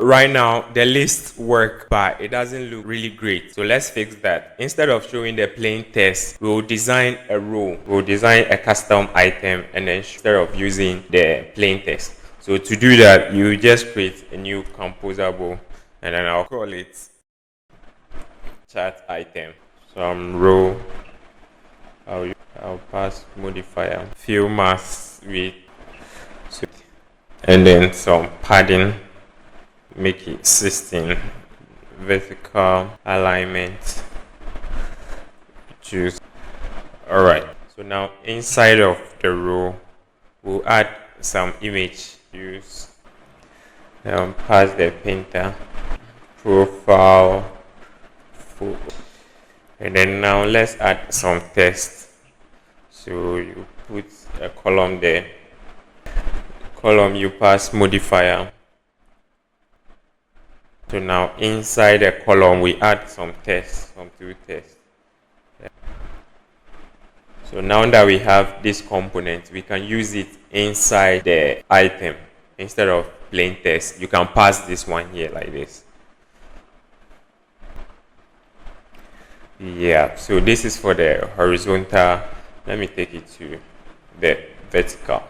Right now, the list works, but it doesn't look really great. So let's fix that. Instead of showing the plain text, we'll design a row. We'll design a custom item, and then instead of using the plain text. So to do that, you just create a new composable, and then I'll call it chat item. Some row. I'll pass modifier. Fill mask width, and then some padding. Make it 16. Vertical alignment. Choose. Alright, so now inside of the row, we'll add some image. Use pass the painter profile photo, and then now let's add some text. So you put a column there. Column, you pass modifier. So now inside the column we add some text, some two text. So now that we have this component, we can use it inside the item. Instead of plain text, you can pass this one here like this. Yeah, so this is for the horizontal. Let me take it to the vertical.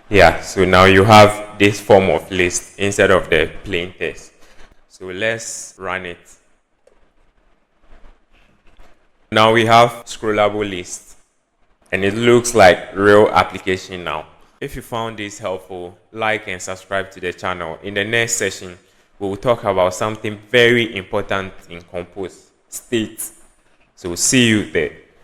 Yeah, so now you have this form of list instead of the plain text. So let's run it. Now we have scrollable list, and it looks like real application now. If you found this helpful, like and subscribe to the channel. In the next session, we will talk about something very important in Compose, state. So see you there.